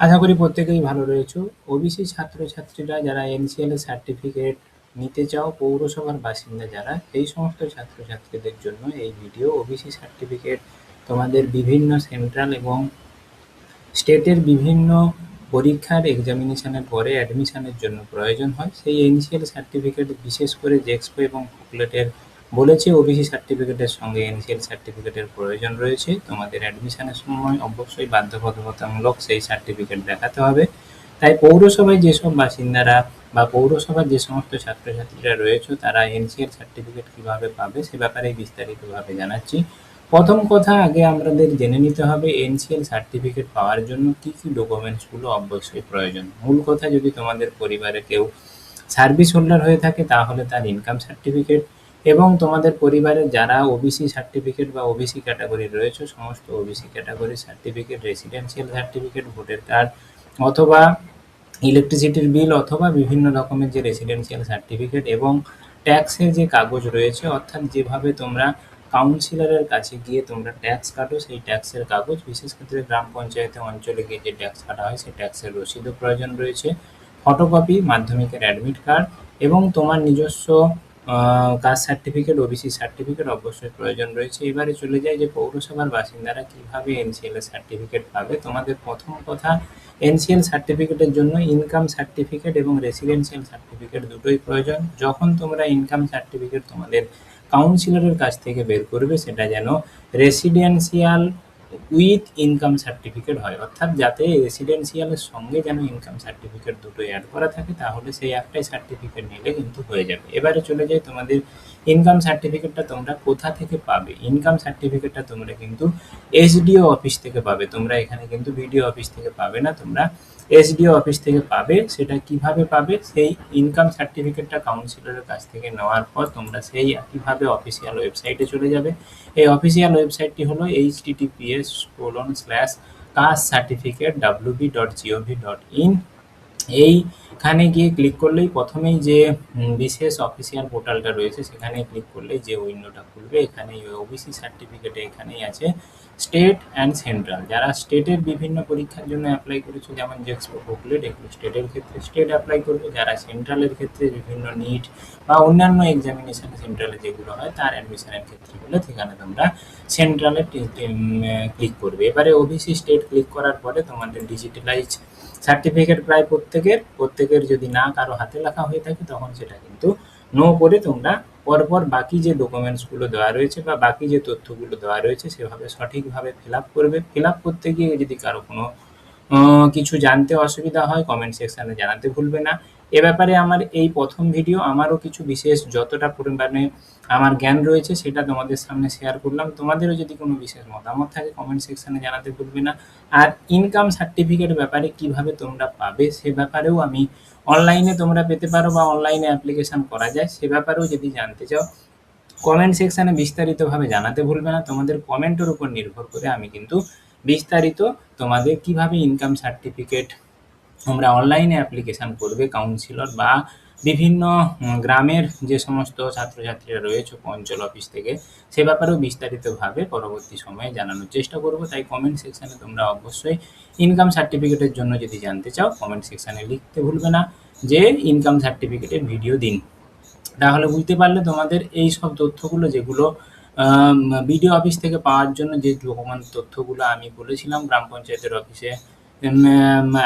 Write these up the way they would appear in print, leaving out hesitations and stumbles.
আশা করি প্রত্যেকেই ভালো রয়েছো। ওবিসি ছাত্রছাত্রীরা যারা এনসিএল এর সার্টিফিকেট নিতে চাও, পৌরসভার বাসিন্দা যারা, এই সমস্ত ছাত্রছাত্রীদের জন্য এই ভিডিও। ওবিসি সার্টিফিকেট তোমাদের বিভিন্ন সেন্ট্রাল এবং স্টেটের বিভিন্ন পরীক্ষার এক্সামিনেশনের পরে অ্যাডমিশনের জন্য প্রয়োজন হয়। সেই এনসিএল সার্টিফিকেট বিশেষ করে জেক্সপো এবং বুকলেটের বলেছে ওবিসি সার্টিফিকেটের সঙ্গে এনসিএল সার্টিফিকেটের প্রয়োজন রয়েছে। তোমাদের অ্যাডমিশনের সময় অবশ্যই বাধ্যবাধকতামূলক সেই সার্টিফিকেট দেখাতে হবে। তাই পৌরসভায় যেসব বাসিন্দারা বা পৌরসভার যে সমস্ত ছাত্রছাত্রীরা রয়েছে তারা এনসিএল সার্টিফিকেট কিভাবে পাবে সে ব্যাপারে বিস্তারিতভাবে জানাচ্ছি। প্রথম কথা, আগে আমাদের জেনে নিতে হবে এনসিএল সার্টিফিকেট পাওয়ার জন্য কি কি ডকুমেন্টসগুলো অবশ্যই প্রয়োজন। মূল কথা, যদি তোমাদের পরিবারে কেউ সার্ভিস হোল্ডার হয়ে থাকে তাহলে তার ইনকাম সার্টিফিকেট, এবং তোমাদের পরিবারের যারা ওবিসি সার্টিফিকেট বা ওবিসি ক্যাটাগরি রয়েছে সমস্ত OBC category certificate, residential certificate, voter card অথবা ইলেকট্রিসিটির বিল অথবা বিভিন্ন রকমের যে রেসিডেন্সিয়াল সার্টিফিকেট এবং ট্যাক্সের যে কাগজ রয়েছে, অর্থাৎ যেভাবে তোমরা কাউন্সিলরের কাছে গিয়ে তোমরা ট্যাক্স কাটো সেই ট্যাক্সের কাগজ, বিশেষ ক্ষেত্রে গ্রাম পঞ্চায়েতে অঞ্চলে গিয়ে যে ট্যাক্স কাটা হয় সেই ট্যাক্সের রসিদও প্রয়োজন রয়েছে, ফটোকপি, মাধ্যমিকের অ্যাডমিট কার্ড এবং তোমার নিজস্ব কাস্ট সার্টিফিকেট, ওবিসি সার্টিফিকেট অবশ্যই প্রয়োজন রয়েছে। এবারে চলে যায় যে পৌরসভার বাসিন্দারা কিভাবে এনসিএল এর সার্টিফিকেট পাবে। তোমাদের প্রথম কথা, এনসিএল সার্টিফিকেটের জন্য ইনকাম সার্টিফিকেট এবং রেসিডেন্সিয়াল সার্টিফিকেট দুটোই প্রয়োজন। যখন তোমরা ইনকাম সার্টিফিকেট তোমাদের কাউন্সিলরের কাছ থেকে বের করবে সেটা যেন রেসিডেন্সিয়াল উইথ ইনকাম সার্টিফিকেট হয়, অর্থাৎ যাতে রেসিডেন্সিয়ালের সঙ্গে যেন ইনকাম সার্টিফিকেট দুটোই অ্যাড করা থাকে, তাহলে সেই একটাই সার্টিফিকেট নিলে কিন্তু হয়ে যাবে। এবারে চলে যায় তোমাদের ইনকাম সার্টিফিকেটটা তোমরা কোথা থেকে পাবে। ইনকাম সার্টিফিকেটটা তোমরা কিন্তু এসডিও অফিস থেকে পাবে, তোমরা এখানে কিন্তু বিডিও অফিস থেকে পাবে না, তোমরা এসডিও অফিস থেকে পাবে। সেটা কিভাবে পাবে, সেই ইনকাম সার্টিফিকেটটা কাউন্সিলরের কাছ থেকে নেওয়ার পর তোমরা সেই একইভাবে অফিসিয়াল ওয়েবসাইটে চলে যাবে। এই অফিসিয়াল ওয়েবসাইটটি হলো https://castcertificate.wb.gov.in। এইখানে গিয়ে ক্লিক করলেই প্রথমেই যে বিশেষ অফিসিয়াল পোর্টালটা রয়েছে সেখানে ক্লিক করলেই যে উইন্ডোটা খুলবে, এখানে ওবিসি সার্টিফিকেটে এখানেই আছে স্টেট অ্যান্ড সেন্ট্রাল। যারা স্টেটের বিভিন্ন পরীক্ষার জন্য অ্যাপ্লাই করেছে যেমন জেক্সপো বুকলেট, এগুলো স্টেটের ক্ষেত্রে স্টেট অ্যাপ্লাই করবে। যারা সেন্ট্রালের ক্ষেত্রে বিভিন্ন নিট বা অন্যান্য এক্সামিনেশন সেন্ট্রালে যেগুলো হয় তার অ্যাডমিশনের ক্ষেত্রে হলে সেখানে তোমরা সেন্ট্রালে ক্লিক করবে। এবারে ওবিসি স্টেট ক্লিক করার পরে তোমাদের ডিজিটালাইজ সার্টিফিকেট প্রায় প্রত্যেকের যদি না কারো হাতে লেখা হয়ে থাকে তখন সেটা কিন্তু নো করে তোমরা পরপর বাকি যে ডকুমেন্টসগুলো দেওয়া রয়েছে বা বাকি যে তথ্যগুলো দেওয়া রয়েছে সেভাবে সঠিকভাবে ফিল আপ করবে। ফিল আপ করতে গিয়ে যদি কারো কোনো কিছু জানতে অসুবিধা হয় কমেন্ট সেকশানে জানাতে ভুলবে না। এ ব্যাপারে আমার এই প্রথম ভিডিও, আমারও কিছু বিশেষ যতটা পরিমাণে আমার জ্ঞান রয়েছে সেটা তোমাদের সামনে শেয়ার করলাম। তোমাদেরও যদি কোনো বিশেষ মতামত থাকে কমেন্ট সেকশানে জানাতে ভুলবে না। আর ইনকাম সার্টিফিকেট ব্যাপারে কিভাবে তোমরা পাবে সে ব্যাপারেও আমি অনলাইনে তোমরা পেতে পারো বা অনলাইনে অ্যাপ্লিকেশন করা যায় সে ব্যাপারেও যদি জানতে চাও কমেন্ট সেকশানে বিস্তারিতভাবে জানাতে ভুলবে না। তোমাদের কমেন্টের উপর নির্ভর করে আমি কিন্তু বিস্তারিত তোমাদের কিভাবে ইনকাম সার্টিফিকেট তোমরা অনলাইনে অ্যাপ্লিকেশন করবে কাউন্সিলর বা বিভিন্ন গ্রামের যে সমস্ত ছাত্রছাত্রীরা রয়েছে অঞ্চল অফিস থেকে সে ব্যাপারেও বিস্তারিতভাবে পরবর্তী সময়ে জানানোর চেষ্টা করব। তাই কমেন্ট সেকশানে তোমরা অবশ্যই ইনকাম সার্টিফিকেটের জন্য যদি জানতে চাও কমেন্ট সেকশানে লিখতে ভুলবে না যে ইনকাম সার্টিফিকেটের ভিডিও দিন। তাহলে বুঝতে পারলে তোমাদের এই সব তথ্যগুলো যেগুলো বিডিও অফিস থেকে পাওয়ার জন্য যে ডকুমেন্ট তথ্যগুলো আমি বলেছিলাম গ্রাম পঞ্চায়েতের অফিসে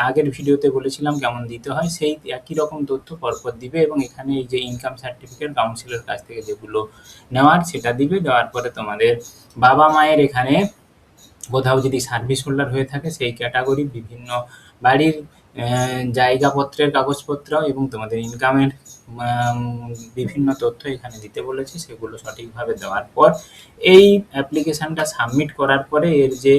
আগের ভিডিওতে বলেছিলাম কেমন দিতে হয়, সেই একই রকম তথ্য পরপর দিবে এবং এখানে এই যে ইনকাম সার্টিফিকেট কাউন্সিলের কাছ থেকে যেগুলো নেওয়ার সেটা দিবে। দেওয়ার পরে তোমাদের বাবা মায়ের এখানে কোথাও যদি সার্ভিস হোল্ডার হয়ে থাকে সেই ক্যাটাগরি বিভিন্ন বাড়ির জায়গাপত্রের কাগজপত্র এবং তোমাদের ইনকামের বিভিন্ন তথ্য এখানে দিতে বলেছে, সেগুলো সঠিকভাবে দেওয়ার পর এই অ্যাপ্লিকেশানটা সাবমিট করার পরে এর যে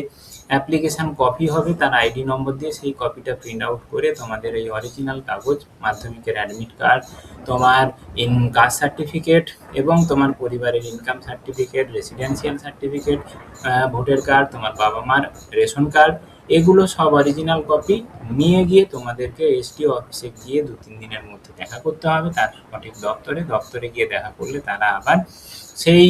অ্যাপ্লিকেশান কপি হবে তার আইডি নম্বর দিয়ে সেই কপিটা প্রিন্ট আউট করে তোমাদের এই অরিজিনাল কাগজ, মাধ্যমিকের অ্যাডমিট কার্ড, তোমার কাস্ট সার্টিফিকেট এবং তোমার পরিবারের income certificate, residential certificate, voter card, তোমার বাবা মার রেশন কার্ড, এগুলো সব অরিজিনাল কপি নিয়ে গিয়ে তোমাদেরকে এসডিও অফিসে গিয়ে 2-3 দিনের মধ্যে দেখা করতে হবে তার সঠিক দপ্তরে গিয়ে দেখা করলে তারা আবার সেই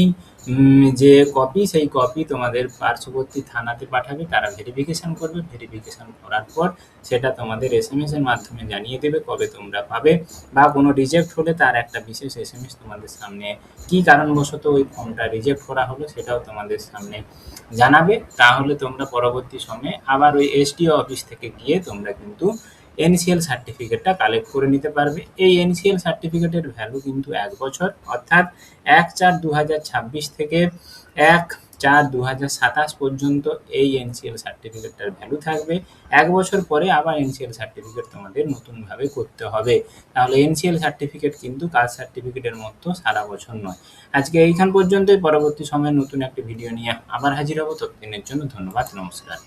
যে কপি, সেই কপি তোমাদের পার্শ্ববর্তী থানাতে পাঠাবে, তারা ভেরিফিকেশন করবে। ভেরিফিকেশন করার পর সেটা তোমাদের এসএমএস এর মাধ্যমে জানিয়ে দেবে কবে তোমরা পাবে, বা কোনো রিজেক্ট হলে তার একটা বিশেষ এসএমএস তোমাদের সামনে কি কারণবশত ওই ফর্মটা রিজেক্ট করা হলো সেটাও তোমাদের সামনে জানাবে। তাহলে তোমরা পরবর্তী সময়ে আবার ওই এসডিও অফিস থেকে গিয়ে তোমরা কিন্তু এনসিএল সার্টিফিকেটটা কালেক্ট করে নিতে পারবে। এই এনসিএল সার্টিফিকেটের ভ্যালু কিন্তু ১ বছর, অর্থাৎ ১/৪/২০২৬ থেকে ১/৪/২০২৭ পর্যন্ত এই এনসিএল সার্টিফিকেটটার ভ্যালু থাকবে। ১ বছর পরে আবার এনসিএল সার্টিফিকেট তোমাদের নতুনভাবে করতে হবে। তাহলে এনসিএল সার্টিফিকেট কিন্তু কাস্ট সার্টিফিকেটের মতো সারা বছর নয়। আজকে এইখান পর্যন্তই। পরবর্তী সময়ে নতুন একটি ভিডিও নিয়ে আবার হাজির হব। ততদিনের জন্য ধন্যবাদ, নমস্কার।